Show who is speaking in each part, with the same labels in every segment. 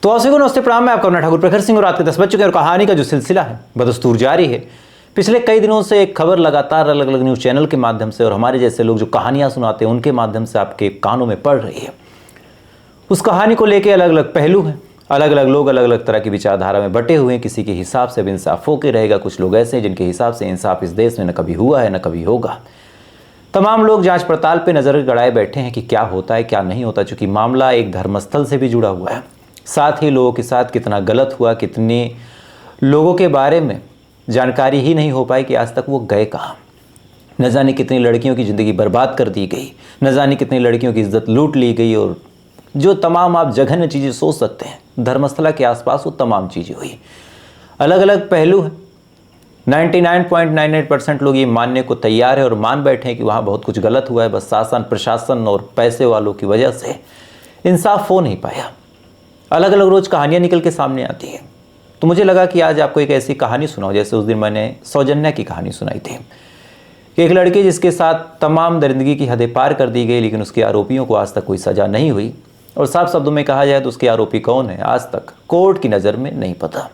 Speaker 1: तो आप सभी को नमस्ते प्रणाम। मैं आपका अपना ठाकुर प्रखर सिंह और रात के 10 बज चुके हैं और कहानी का जो सिलसिला है बदस्तूर जारी है। पिछले कई दिनों से एक खबर लगातार अलग अलग न्यूज़ चैनल के माध्यम से और हमारे जैसे लोग जो कहानियां सुनाते हैं उनके माध्यम से आपके कानों में पड़ रही है। उस कहानी को लेकर अलग अलग पहलू हैं, अलग अलग लोग अलग अलग तरह की विचारधारा में बटे हुए हैं। किसी के हिसाब से अब इंसाफ होके रहेगा, कुछ लोग ऐसे हैं जिनके हिसाब से इंसाफ इस देश में न कभी हुआ है न कभी होगा। तमाम लोग जांच पड़ताल पे नजर गड़ाए बैठे हैं कि क्या होता है क्या नहीं होता, चूंकि मामला एक धर्मस्थल से भी जुड़ा हुआ है। साथ ही लोगों के साथ कितना गलत हुआ, कितने लोगों के बारे में जानकारी ही नहीं हो पाई कि आज तक वो गए कहाँ। न जाने कितनी लड़कियों की ज़िंदगी बर्बाद कर दी गई, न जाने कितनी लड़कियों की इज्जत लूट ली गई और जो तमाम आप जघन्य चीज़ें सोच सकते हैं धर्मस्थला के आसपास वो तमाम चीज़ें हुई। अलग अलग पहलू हैं। 99.98% लोग ये मानने को तैयार है और मान बैठे हैं कि वहाँ बहुत कुछ गलत हुआ है, बस शासन प्रशासन और पैसे वालों की वजह से इंसाफ हो नहीं पाया। अलग अलग रोज़ कहानियाँ निकल के सामने आती हैं। तो मुझे लगा कि आज आपको एक ऐसी कहानी सुनाऊं जैसे उस दिन मैंने सौजन्या की कहानी सुनाई थी कि एक लड़की जिसके साथ तमाम दरिंदगी की हदें पार कर दी गई, लेकिन उसके आरोपियों को आज तक कोई सज़ा नहीं हुई। और साफ शब्दों में कहा जाए तो उसके आरोपी कौन है आज तक कोर्ट की नज़र में नहीं पता।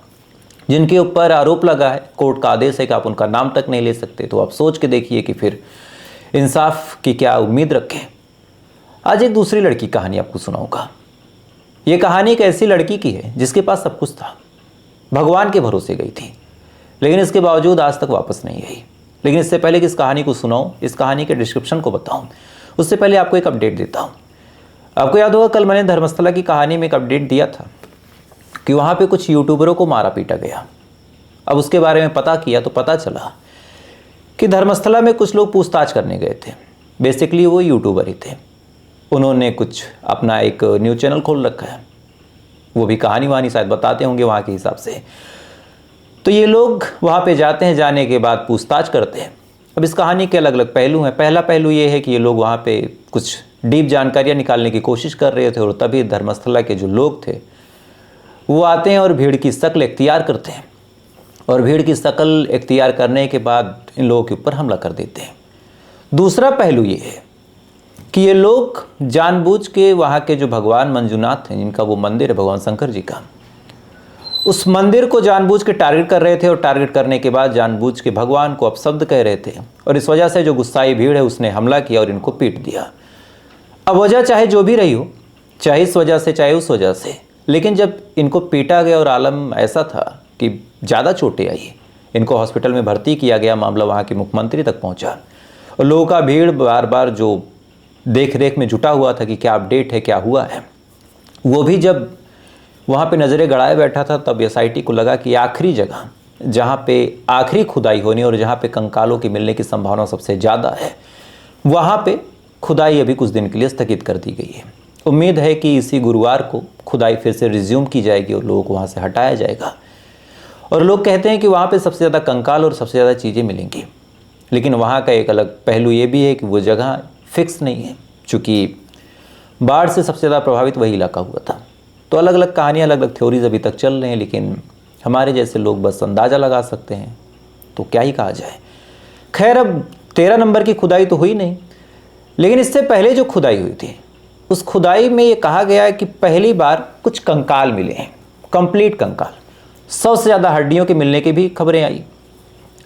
Speaker 1: जिनके ऊपर आरोप लगा है, कोर्ट का आदेश है कि आप उनका नाम तक नहीं ले सकते। तो आप सोच के देखिए कि फिर इंसाफ की क्या उम्मीद रखें। आज एक दूसरी लड़की कहानी आपको सुनाऊंगा। ये कहानी एक ऐसी लड़की की है जिसके पास सब कुछ था, भगवान के भरोसे गई थी, लेकिन इसके बावजूद आज तक वापस नहीं आई। लेकिन इससे पहले कि इस कहानी को सुनाऊं, इस कहानी के डिस्क्रिप्शन को बताऊं, उससे पहले आपको एक अपडेट देता हूं। आपको याद होगा कल मैंने धर्मस्थला की कहानी में एक अपडेट दिया था कि वहाँ पे कुछ यूट्यूबरों को मारा पीटा गया। अब उसके बारे में पता किया तो पता चला कि धर्मस्थला में कुछ लोग पूछताछ करने गए थे। बेसिकली वो यूट्यूबर ही थे। उन्होंने कुछ अपना एक न्यूज़ चैनल खोल रखा है, वो भी कहानी वहानी शायद बताते होंगे वहाँ के हिसाब से। तो ये लोग वहाँ पे जाते हैं, जाने के बाद पूछताछ करते हैं। अब इस कहानी के अलग अलग पहलू हैं। पहला पहलू ये है कि ये लोग वहाँ पे कुछ डीप जानकारियाँ निकालने की कोशिश कर रहे थे और तभी धर्मस्थला के जो लोग थे वो आते हैं और भीड़ की शक्ल इख्तियार करते हैं और भीड़ की शक्ल इख्तियार करने के बाद इन लोगों के ऊपर हमला कर देते हैं। दूसरा पहलू ये है कि ये लोग जानबूझ के वहाँ के जो भगवान मंजूनाथ हैं, जिनका वो मंदिर है भगवान शंकर जी का, उस मंदिर को जानबूझ के टारगेट कर रहे थे और टारगेट करने के बाद जानबूझ के भगवान को अपशब्द कह रहे थे। और इस वजह से जो गुस्साई भीड़ है उसने हमला किया और इनको पीट दिया। अब वजह चाहे जो भी रही हो, चाहे इस वजह से चाहे उस वजह से, लेकिन जब इनको पीटा गया और आलम ऐसा था कि ज़्यादा चोटें आई, इनको हॉस्पिटल में भर्ती किया गया, मामला वहाँ के मुख्यमंत्री तक पहुँचा और लोगों का भीड़ बार बार जो देख रेख में जुटा हुआ था कि क्या अपडेट है क्या हुआ है, वो भी जब वहाँ पे नज़रें गड़ाए बैठा था तब एसआईटी को लगा कि आखिरी जगह जहाँ पे आखिरी खुदाई होनी और जहाँ पे कंकालों की मिलने की संभावना सबसे ज़्यादा है, वहाँ पे खुदाई अभी कुछ दिन के लिए स्थगित कर दी गई है। उम्मीद है कि इसी गुरुवार को खुदाई फिर से रिज्यूम की जाएगी और लोगों को वहाँ से हटाया जाएगा। और लोग कहते हैं कि वहाँ पे सबसे ज़्यादा कंकाल और सबसे ज़्यादा चीज़ें मिलेंगी, लेकिन वहाँ का एक अलग पहलू ये भी है कि वो जगह फिक्स नहीं है, चूँकि बाढ़ से सबसे ज़्यादा प्रभावित वही इलाका हुआ था। तो अलग अलग कहानियाँ अलग अलग थ्योरीज अभी तक चल रहे हैं, लेकिन हमारे जैसे लोग बस अंदाज़ा लगा सकते हैं, तो क्या ही कहा जाए। खैर, अब 13 नंबर की खुदाई तो हुई नहीं, लेकिन इससे पहले जो खुदाई हुई थी उस खुदाई में ये कहा गया है कि पहली बार कुछ कंकाल मिले हैं, कंप्लीट कंकाल। 100 से ज़्यादा हड्डियों के मिलने की भी खबरें आई।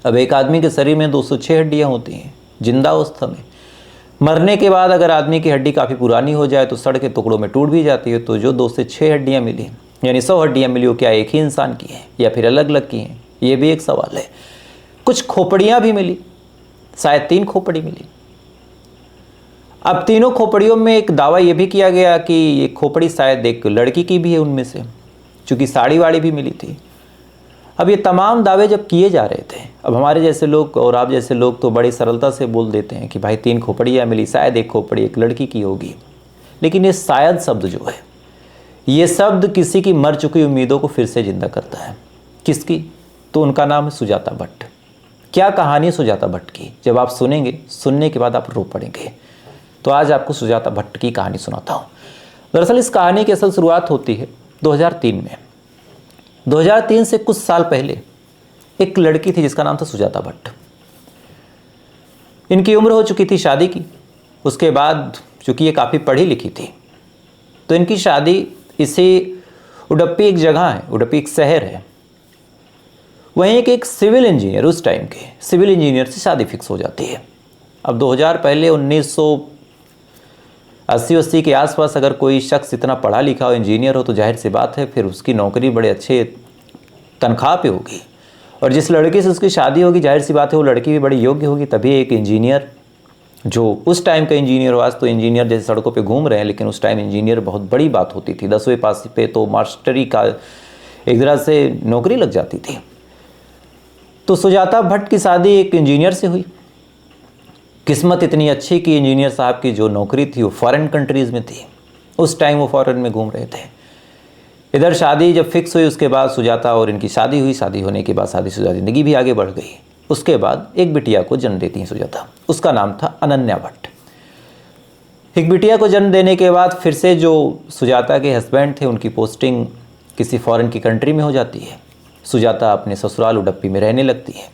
Speaker 1: अब एक आदमी के शरीर में 206 हड्डियाँ होती हैं जिंदा अवस्था में। मरने के बाद अगर आदमी की हड्डी काफ़ी पुरानी हो जाए तो सड़ के टुकड़ों में टूट भी जाती है। तो जो 2 से 6 हड्डियाँ मिली, यानी 100 हड्डियाँ मिली, वो क्या एक ही इंसान की हैं या फिर अलग अलग की हैं, ये भी एक सवाल है। कुछ खोपड़ियाँ भी मिली, शायद 3 खोपड़ी मिली। अब तीनों खोपड़ियों में एक दावा ये भी किया गया कि ये खोपड़ी शायद एक लड़की की भी है उनमें से, चूँकि साड़ी वाड़ी भी मिली थी। अब ये तमाम दावे जब किए जा रहे थे, अब हमारे जैसे लोग और आप जैसे लोग तो बड़ी सरलता से बोल देते हैं कि भाई 3 खोपड़ियाँ मिली, शायद एक खोपड़ी एक लड़की की होगी। लेकिन ये शायद शब्द जो है, ये शब्द किसी की मर चुकी उम्मीदों को फिर से जिंदा करता है। किसकी? तो उनका नाम है सुजाता भट्ट। क्या कहानी है सुजाता भट्ट की, जब आप सुनेंगे, सुनने के बाद आप रो पड़ेंगे। तो आज आपको सुजाता भट्ट की कहानी सुनाता हूँ। दरअसल इस कहानी की असल शुरुआत होती है 2003 में। 2003 से कुछ साल पहले एक लड़की थी जिसका नाम था सुजाता भट्ट। इनकी उम्र हो चुकी थी शादी की। उसके बाद चूँकि ये काफ़ी पढ़ी लिखी थी तो इनकी शादी इसी उडुपी एक जगह है, उडुपी एक शहर है, वहीं एक सिविल इंजीनियर, उस टाइम के सिविल इंजीनियर से शादी फिक्स हो जाती है। अब 2000 पहले 1980 के आसपास अगर कोई शख्स इतना पढ़ा लिखा हो, इंजीनियर हो, तो जाहिर सी बात है फिर उसकी नौकरी बड़े अच्छे तनख्वाह पे होगी, और जिस लड़के से उसकी शादी होगी जाहिर सी बात है वो लड़की भी बड़ी योग्य होगी। तभी एक इंजीनियर, जो उस टाइम का इंजीनियर हो, आज तो इंजीनियर जैसे सड़कों पे घूम रहे हैं, लेकिन उस टाइम इंजीनियर बहुत बड़ी बात होती थी। 10वीं पास पे तो मास्टरी का एक तरह से नौकरी लग जाती थी। तो सुजाता भट्ट की शादी एक इंजीनियर से हुई। किस्मत इतनी अच्छी कि इंजीनियर साहब की जो नौकरी थी वो फॉरेन कंट्रीज़ में थी, उस टाइम वो फॉरेन में घूम रहे थे। इधर शादी जब फिक्स हुई उसके बाद सुजाता और इनकी शादी हुई। शादी होने के बाद शादीशुदा ज़िंदगी भी आगे बढ़ गई। उसके बाद एक बिटिया को जन्म देती हैं सुजाता, उसका नाम था अनन्या भट्ट। एक बिटिया को जन्म देने के बाद फिर से जो सुजाता के हस्बैंड थे उनकी पोस्टिंग किसी फॉरेन की कंट्री में हो जाती है। सुजाता अपने ससुराल उडुपी में रहने लगती है।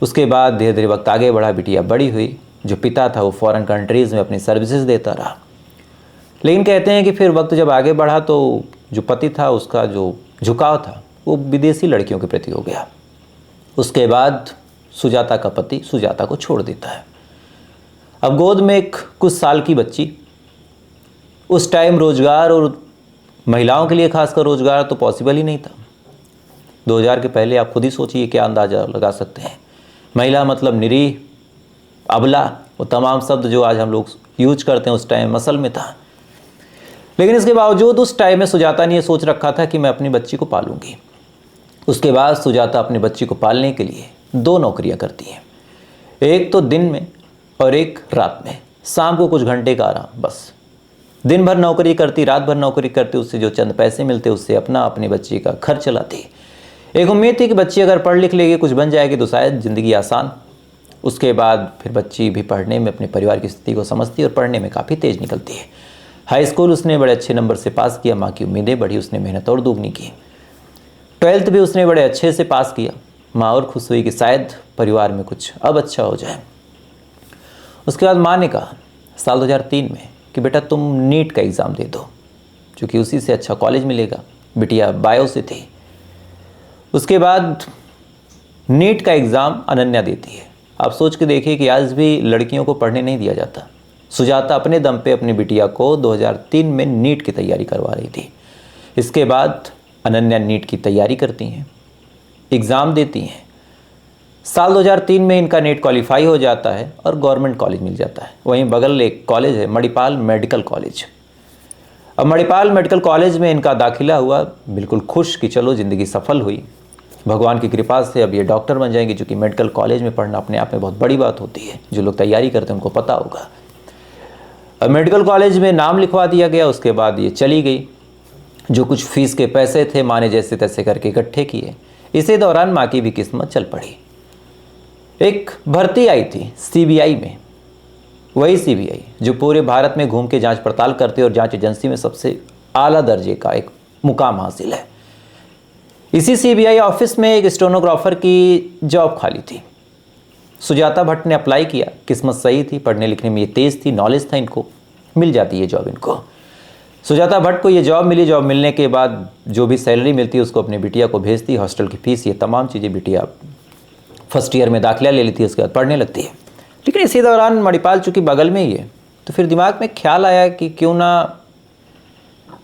Speaker 1: उसके बाद धीरे धीरे वक्त आगे बढ़ा, बिटिया बड़ी हुई। जो पिता था वो फॉरेन कंट्रीज़ में अपनी सर्विसेज देता रहा, लेकिन कहते हैं कि फिर वक्त जब आगे बढ़ा तो जो पति था उसका जो झुकाव था वो विदेशी लड़कियों के प्रति हो गया। उसके बाद सुजाता का पति सुजाता को छोड़ देता है। अब गोद में एक कुछ साल की बच्ची, उस टाइम रोज़गार और महिलाओं के लिए खासकर रोज़गार तो पॉसिबल ही नहीं था। 2000 के पहले आप खुद ही सोचिए क्या अंदाज़ा लगा सकते हैं। महिला मतलब निरीह, अबला, वो तमाम शब्द जो आज हम लोग यूज करते हैं उस टाइम असल में था। लेकिन इसके बावजूद उस टाइम में सुजाता ने ये सोच रखा था कि मैं अपनी बच्ची को पालूंगी। उसके बाद सुजाता अपनी बच्ची को पालने के लिए 2 नौकरियां करती हैं, एक तो दिन में और एक रात में। शाम को कुछ घंटे का आराम बस। दिन भर नौकरी करती, रात भर नौकरी करती, उससे जो चंद पैसे मिलते उससे अपनी बच्ची का खर्च चलाती। एक उम्मीद थी कि बच्ची अगर पढ़ लिख लेगी, कुछ बन जाएगी तो शायद ज़िंदगी आसान। उसके बाद फिर बच्ची भी पढ़ने में अपने परिवार की स्थिति को समझती है और पढ़ने में काफ़ी तेज़ निकलती है। हाई स्कूल उसने बड़े अच्छे नंबर से पास किया। माँ की उम्मीदें बढ़ी, उसने मेहनत और दुगनी की। 12th भी उसने बड़े अच्छे से पास किया। माँ और खुश हुई कि शायद परिवार में कुछ अब अच्छा हो जाए। उसके बाद माँ ने कहा साल 2003 में कि बेटा तुम नीट का एग्ज़ाम दे दो, क्योंकि उसी से अच्छा कॉलेज मिलेगा। बिटिया बायो से थी। उसके बाद नीट का एग्ज़ाम अनन्या देती है। आप सोच के देखिए कि आज भी लड़कियों को पढ़ने नहीं दिया जाता। सुजाता अपने दम पे अपनी बिटिया को 2003 में नीट की तैयारी करवा रही थी। इसके बाद अनन्या नीट की तैयारी करती हैं, एग्ज़ाम देती हैं। साल 2003 में इनका नीट क्वालिफाई हो जाता है और गवर्नमेंट कॉलेज मिल जाता है। वहीं बगल एक कॉलेज है मणिपाल मेडिकल कॉलेज। अब मणिपाल मेडिकल कॉलेज में इनका दाखिला हुआ। बिल्कुल खुश कि चलो ज़िंदगी सफल हुई, भगवान की कृपा से अब ये डॉक्टर बन जाएंगे, क्योंकि मेडिकल कॉलेज में पढ़ना अपने आप में बहुत बड़ी बात होती है। जो लोग तैयारी करते हैं उनको पता होगा। अब मेडिकल कॉलेज में नाम लिखवा दिया गया। उसके बाद ये चली गई। जो कुछ फीस के पैसे थे माँ ने जैसे तैसे करके इकट्ठे किए। इसी दौरान माँ की भी किस्मत चल पड़ी। एक भर्ती आई थी सीबीआई में, वही सीबीआई जो पूरे भारत में घूम के जांच पड़ताल करती है और जांच एजेंसी में सबसे आला दर्जे का एक मुकाम हासिल है। इसी सीबीआई ऑफिस में एक स्टेनोग्राफर की जॉब खाली थी। सुजाता भट्ट ने अप्लाई किया। किस्मत सही थी, पढ़ने लिखने में ये तेज़ थी, नॉलेज था, इनको मिल जाती है जॉब इनको। सुजाता भट्ट को ये जॉब मिली। जॉब मिलने के बाद जो भी सैलरी मिलती है उसको अपनी बिटिया को भेजती, हॉस्टल की फ़ीस, ये तमाम चीज़ें। बिटिया फर्स्ट ईयर में दाखिला ले लेती है, उसके बाद पढ़ने लगती है। लेकिन इसी दौरान मणिपाल चूँकि बगल में ही है, तो फिर दिमाग में ख्याल आया कि क्यों ना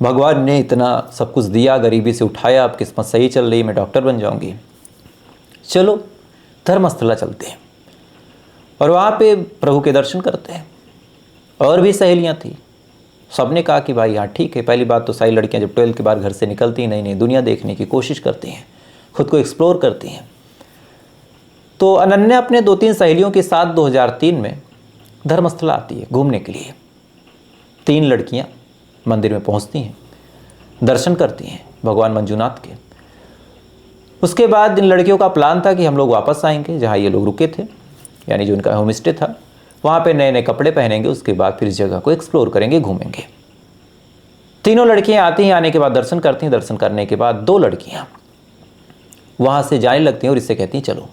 Speaker 1: भगवान ने इतना सब कुछ दिया, गरीबी से उठाया, अब किस्मत सही चल रही, मैं डॉक्टर बन जाऊंगी, चलो धर्मस्थला चलते हैं और वहाँ पे प्रभु के दर्शन करते हैं। और भी सहेलियाँ थी। सबने कहा कि भाई हाँ ठीक है। पहली बात तो सारी लड़कियाँ जब 12th के बाद घर से निकलती हैं, नई नई दुनिया देखने की कोशिश करती हैं, खुद को एक्सप्लोर करती हैं। तो अनन्या अपने 2-3 सहेलियों के साथ 2003 में धर्मस्थला आती है घूमने के लिए। 3 लड़कियाँ मंदिर में पहुंचती हैं, दर्शन करती हैं भगवान मंजूनाथ के। उसके बाद इन लड़कियों का प्लान था कि हम लोग वापस आएंगे जहां ये लोग रुके थे, यानी जो इनका होम स्टे था, वहां पे नए नए कपड़े पहनेंगे। उसके बाद फिर इस जगह को एक्सप्लोर करेंगे, घूमेंगे। तीनों लड़कियां आती हैं, आने के बाद दर्शन करती हैं। दर्शन करने के बाद 2 लड़कियां वहां से जाने लगती हैं और इससे कहती हैं चलो।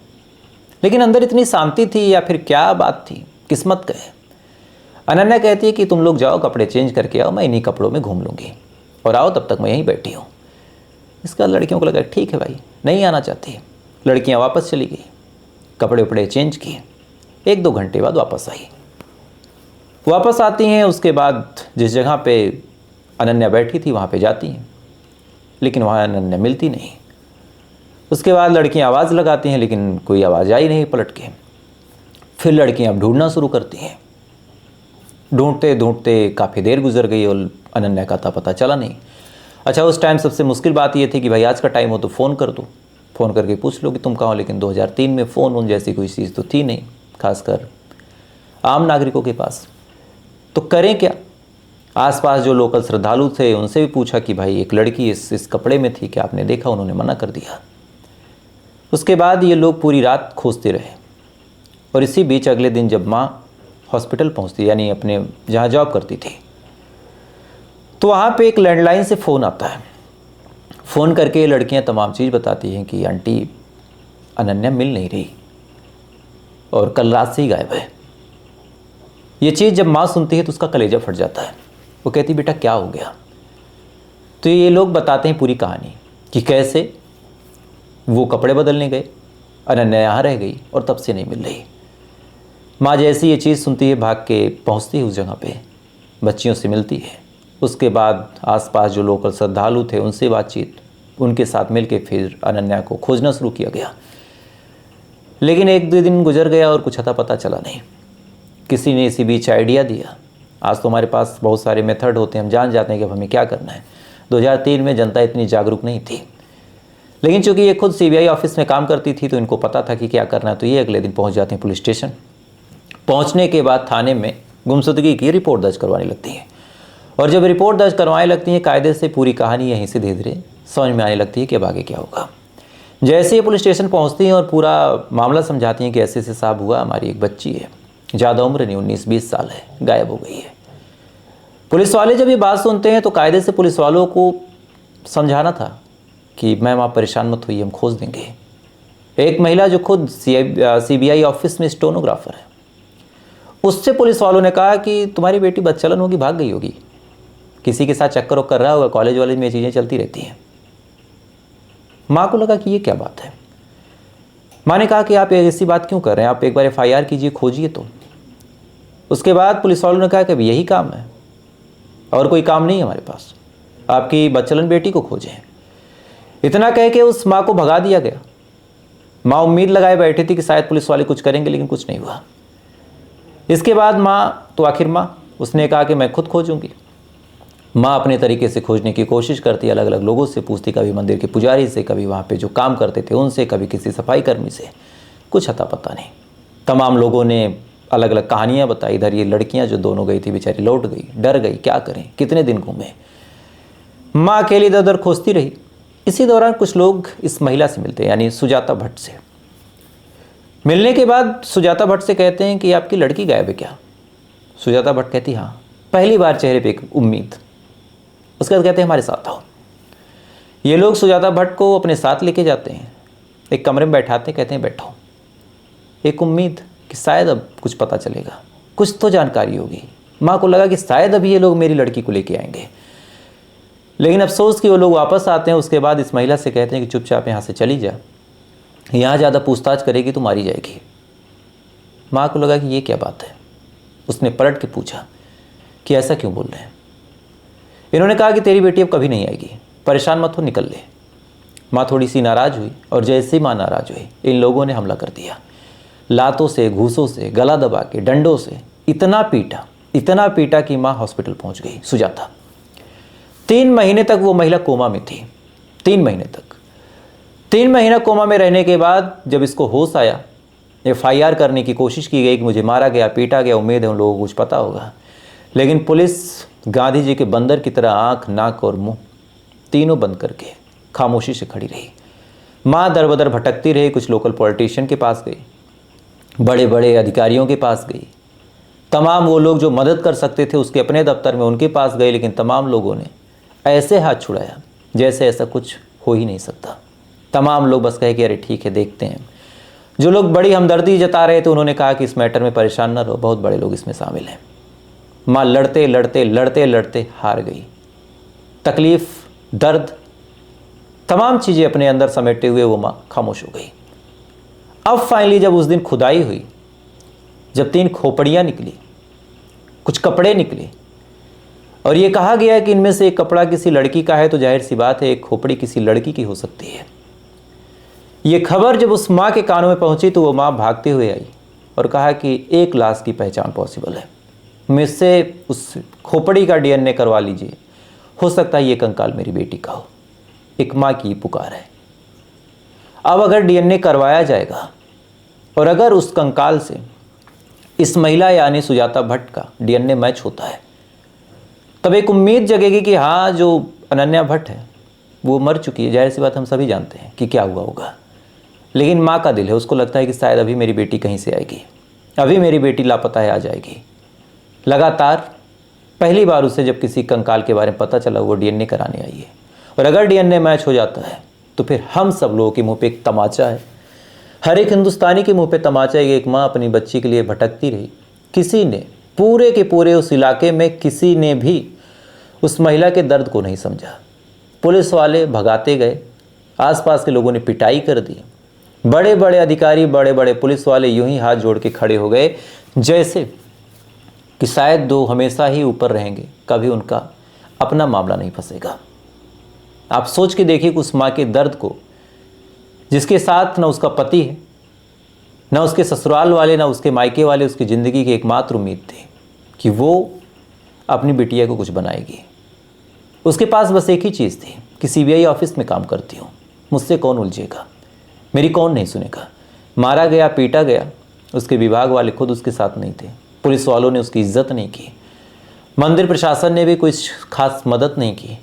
Speaker 1: लेकिन अंदर इतनी शांति थी या फिर क्या बात थी, किस्मत कहे। अनन्या कहती है कि तुम लोग जाओ, कपड़े चेंज करके आओ, मैं इन्हीं कपड़ों में घूम लूँगी और आओ, तब तक मैं यहीं बैठी हूँ। इसका लड़कियों को लगा ठीक है भाई, नहीं आना चाहती। लड़कियां वापस चली गई, कपड़े उपड़े चेंज किए, 1-2 घंटे बाद वापस आई। वापस आती हैं, उसके बाद जिस जगह पे अनन्या बैठी थी वहाँ पे जाती हैं, लेकिन वहाँ अनन्या मिलती नहीं। उसके बाद लड़कियाँ आवाज़ लगाती हैं, लेकिन कोई आवाज़ आई नहीं पलट के। फिर लड़कियाँ अब ढूंढना शुरू करती हैं। ढूंढते ढूंढते काफ़ी देर गुजर गई और अनन्या का पता चला नहीं। अच्छा, उस टाइम सबसे मुश्किल बात ये थी कि भाई आज का टाइम हो तो फ़ोन कर दो, फ़ोन करके पूछ लो कि तुम कहाँ हो। लेकिन 2003 में फ़ोन उन जैसी कोई चीज़ तो थी नहीं, खासकर आम नागरिकों के पास। तो करें क्या? आसपास जो लोकल श्रद्धालु थे उनसे भी पूछा कि भाई एक लड़की इस कपड़े में थी, क्या आपने देखा? उन्होंने मना कर दिया। उसके बाद ये लोग पूरी रात खोजते रहे और इसी बीच अगले दिन जब माँ हॉस्पिटल पहुँचती, यानी अपने जहाँ जॉब करती थी, तो वहाँ पे एक लैंडलाइन से फ़ोन आता है। फ़ोन करके ये लड़कियाँ तमाम चीज़ बताती हैं कि आंटी अनन्या मिल नहीं रही और कल रात से ही गायब है। ये चीज़ जब माँ सुनती है तो उसका कलेजा फट जाता है। वो कहती बेटा क्या हो गया? तो ये लोग बताते हैं पूरी कहानी कि कैसे वो कपड़े बदलने गए, अनन्या यहाँ रह गई और तब से नहीं मिल रही। माँ जैसी ये चीज़ सुनती है भाग के पहुँचती है उस जगह पे, बच्चियों से मिलती है। उसके बाद आसपास जो लोकल श्रद्धालु थे उनसे बातचीत, उनके साथ मिलके फिर अनन्या को खोजना शुरू किया गया। लेकिन 1-2 दिन गुजर गया और कुछ अता पता चला नहीं। किसी ने इसी बीच आइडिया दिया, आज तो हमारे पास बहुत सारे मेथड होते हैं, हम जान जाते हैं कि अब हमें क्या करना है। 2003 में जनता इतनी जागरूक नहीं थी, लेकिन चूंकि ये खुद सीबीआई ऑफिस में काम करती थी तो इनको पता था कि क्या करना है। तो ये अगले दिन पहुंच जाती हैं पुलिस स्टेशन। पहुंचने के बाद थाने में गुमशुदगी की रिपोर्ट दर्ज करवाने लगती हैं और जब रिपोर्ट दर्ज करवाने लगती हैं कायदे से पूरी कहानी यहीं से धीरे धीरे समझ में आने लगती है कि अब आगे क्या होगा। जैसे ही पुलिस स्टेशन पहुँचती हैं और पूरा मामला समझाती हैं कि ऐसे से साहब हुआ, हमारी एक बच्ची है, ज़्यादा उम्र नहीं, 19-20 साल है, गायब हो गई है। पुलिस वाले जब ये बात सुनते हैं तो कायदे से पुलिस वालों को समझाना था कि मैम आप परेशान मत होइए, हम खोज देंगे। एक महिला जो खुद सीबीआई ऑफिस में स्टेनोग्राफर है, उससे पुलिस वालों ने कहा कि तुम्हारी बेटी बदचलन होगी, भाग गई होगी, किसी के साथ चक्कर कर रहा होगा, कॉलेज वालेज में ये चीज़ें चलती रहती हैं। माँ को लगा कि ये क्या बात है। माँ ने कहा कि आप ऐसी बात क्यों कर रहे हैं, आप एक बार FIR कीजिए, खोजिए। तो उसके बाद पुलिस वालों ने कहा कि यही काम है और कोई काम नहीं है हमारे पास, आपकी बदचलन बेटी को खोजें। इतना कह के उस माँ को भगा दिया गया। माँ उम्मीद लगाए बैठी थी कि शायद पुलिस वाले कुछ करेंगे, लेकिन कुछ नहीं हुआ। इसके बाद माँ तो आखिर माँ उसने कहा कि मैं खुद खोजूंगी। माँ अपने तरीके से खोजने की कोशिश करती, अलग अलग लोगों से पूछती, कभी मंदिर के पुजारी से, कभी वहाँ पे जो काम करते थे उनसे, कभी किसी सफाई कर्मी से, कुछ अता पता नहीं। तमाम लोगों ने अलग अलग कहानियाँ बताई। इधर ये लड़कियाँ जो दोनों गई थी बेचारी लौट गई, डर गई, क्या करें, कितने दिन घूमे। माँ अकेली इधर उधर खोजती रही। इसी दौरान कुछ लोग इस महिला से मिलते हैं, यानी सुजाता भट्ट से। मिलने के बाद सुजाता भट्ट से कहते हैं कि आपकी लड़की गायब है क्या? सुजाता भट्ट कहती हाँ। पहली बार चेहरे पे एक उम्मीद। उसके बाद कहते हैं हमारे साथ आओ। ये लोग सुजाता भट्ट को अपने साथ लेके जाते हैं, एक कमरे में बैठाते हैं, कहते हैं बैठो। एक उम्मीद कि शायद अब कुछ पता चलेगा, कुछ तो जानकारी होगी। माँ को लगा कि शायद अभी ये लोग मेरी लड़की को लेके आएंगे, लेकिन अफसोस कि वो लोग वापस आते हैं। उसके बाद इस महिला से कहते हैं कि चुपचाप यहाँ से चली जा, यहाँ ज़्यादा पूछताछ करेगी तो मारी जाएगी। माँ को लगा कि ये क्या बात है। उसने पलट के पूछा कि ऐसा क्यों बोल रहे हैं। इन्होंने कहा कि तेरी बेटी अब कभी नहीं आएगी, परेशान मत हो, निकल ले। माँ थोड़ी सी नाराज़ हुई और जैसे ही माँ नाराज़ हुई इन लोगों ने हमला कर दिया। लातों से, घूसों से, गला दबा के, डंडों से इतना पीटा कि माँ हॉस्पिटल पहुँच गई। सुजाता 3 महीने तक वो महिला कोमा में थी। 3 महीने तक, 3 महीना कोमा में रहने के बाद जब इसको होश आया, FIR करने की कोशिश की गई कि मुझे मारा गया, पीटा गया, उम्मीद है उन लोगों को कुछ पता होगा। लेकिन पुलिस गांधी जी के बंदर की तरह आंख, नाक और मुंह तीनों बंद करके खामोशी से खड़ी रही। माँ दर बदर भटकती रही। कुछ लोकल पॉलिटिशियन के पास गई, बड़े बड़े अधिकारियों के पास गई, तमाम वो लोग जो मदद कर सकते थे उसके अपने दफ्तर में उनके पास गए, लेकिन तमाम लोगों ने ऐसे हाथ छुड़ाया जैसे ऐसा कुछ हो ही नहीं सकता। तमाम लोग बस कहे कि अरे ठीक है, देखते हैं। जो लोग बड़ी हमदर्दी जता रहे थे उन्होंने कहा कि इस मैटर में परेशान न रहो, बहुत बड़े लोग इसमें शामिल हैं। माँ लड़ते लड़ते लड़ते लड़ते हार गई। तकलीफ़, दर्द तमाम चीज़ें अपने अंदर समेटे हुए वो माँ खामोश हो गई। अब फाइनली जब उस दिन खुदाई हुई, जब 3 खोपड़ियाँ निकली, कुछ कपड़े निकले और ये कहा गया कि इनमें से एक कपड़ा किसी लड़की का है, तो जाहिर सी बात है एक खोपड़ी किसी लड़की की हो सकती है। ये खबर जब उस माँ के कानों में पहुंची तो वो माँ भागते हुए आई और कहा कि एक लाश की पहचान पॉसिबल है, मुझसे उस खोपड़ी का DNA करवा लीजिए, हो सकता है ये कंकाल मेरी बेटी का हो। एक माँ की पुकार है। अब अगर DNA करवाया जाएगा और अगर उस कंकाल से इस महिला यानी सुजाता भट्ट का DNA मैच होता है, तब एक उम्मीद जगेगी कि हाँ, जो अनन्या भट्ट है वो मर चुकी है। जाहिर सी बात हम सभी जानते हैं कि क्या हुआ होगा, लेकिन माँ का दिल है, उसको लगता है कि शायद अभी मेरी बेटी कहीं से आएगी, अभी मेरी बेटी लापता है, आ जाएगी। लगातार पहली बार उसे जब किसी कंकाल के बारे में पता चला वो DNA कराने आई है, और अगर DNA मैच हो जाता है तो फिर हम सब लोगों के मुंह पे एक तमाचा है, हर एक हिंदुस्तानी के मुंह पे तमाचा है कि एक माँ अपनी बच्ची के लिए भटकती रही। किसी ने पूरे के पूरे उस इलाके में किसी ने भी उस महिला के दर्द को नहीं समझा। पुलिस वाले भगाते गए, आसपास के लोगों ने पिटाई कर दी, बड़े बड़े अधिकारी, बड़े बड़े पुलिस वाले यूं ही हाथ जोड़ के खड़े हो गए जैसे कि शायद वो हमेशा ही ऊपर रहेंगे, कभी उनका अपना मामला नहीं फंसेगा। आप सोच के देखिए कि उस माँ के दर्द को, जिसके साथ न उसका पति है, न उसके ससुराल वाले, न उसके मायके वाले, उसकी ज़िंदगी की एकमात्र उम्मीद थी कि वो अपनी बिटिया को कुछ बनाएगी। उसके पास बस एक ही चीज़ थी कि CBI ऑफिस में काम करती हूँ, मुझसे कौन उलझेगा, मेरी कौन नहीं सुनेगा। मारा गया, पीटा गया, उसके विभाग वाले खुद उसके साथ नहीं थे, पुलिस वालों ने उसकी इज्जत नहीं की, मंदिर प्रशासन ने भी कोई खास मदद नहीं की।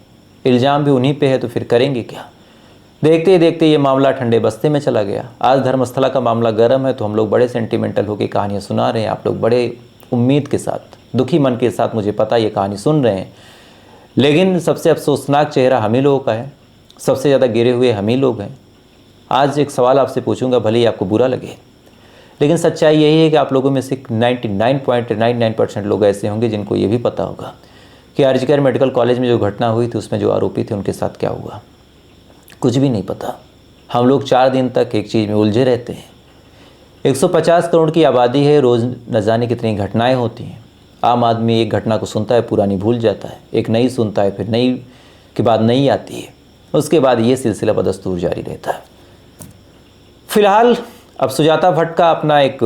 Speaker 1: इल्ज़ाम भी उन्हीं पे है, तो फिर करेंगे क्या। देखते ही देखते ये मामला ठंडे बस्ते में चला गया। आज धर्मस्थला का मामला गर्म है तो हम लोग बड़े सेंटिमेंटल होकर कहानियाँ सुना रहे हैं, आप लोग बड़े उम्मीद के साथ, दुखी मन के साथ, मुझे पता ये कहानी सुन रहे हैं, लेकिन सबसे अफसोसनाक चेहरा हम ही लोगों का है, सबसे ज़्यादा गिरे हुए हम ही लोग हैं। आज एक सवाल आपसे पूछूंगा, भले ही आपको बुरा लगे, लेकिन सच्चाई यही है कि आप लोगों में से 99.99% लोग ऐसे होंगे जिनको ये भी पता होगा कि आरजीकर मेडिकल कॉलेज में जो घटना हुई थी उसमें जो आरोपी थे उनके साथ क्या हुआ। कुछ भी नहीं पता। हम लोग 4 दिन तक एक चीज़ में उलझे रहते हैं। 150 करोड़ की आबादी है, रोज़ न जाने कितनी घटनाएँ होती हैं। आम आदमी एक घटना को सुनता है, पुरानी भूल जाता है, एक नई सुनता है, फिर नई के बाद नई आती है, उसके बाद ये सिलसिला बदस्तूर जारी रहता है। फिलहाल अब सुजाता भट्ट का अपना एक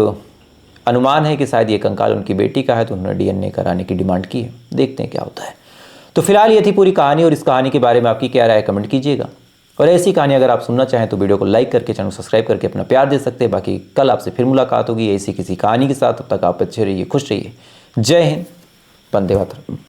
Speaker 1: अनुमान है कि शायद ये कंकाल उनकी बेटी का है, तो उन्होंने DNA कराने की डिमांड की है। देखते हैं क्या होता है। तो फिलहाल ये थी पूरी कहानी, और इस कहानी के बारे में आपकी क्या राय है कमेंट कीजिएगा। और ऐसी कहानी अगर आप सुनना चाहें तो वीडियो को लाइक करके, चैनल को सब्सक्राइब करके अपना प्यार दे सकते हैं। बाकी कल आपसे फिर मुलाकात होगी ऐसी किसी कहानी के साथ। तब तक आप अच्छे रहिए, खुश रहिए। जय हिंद, वंदे मातरम।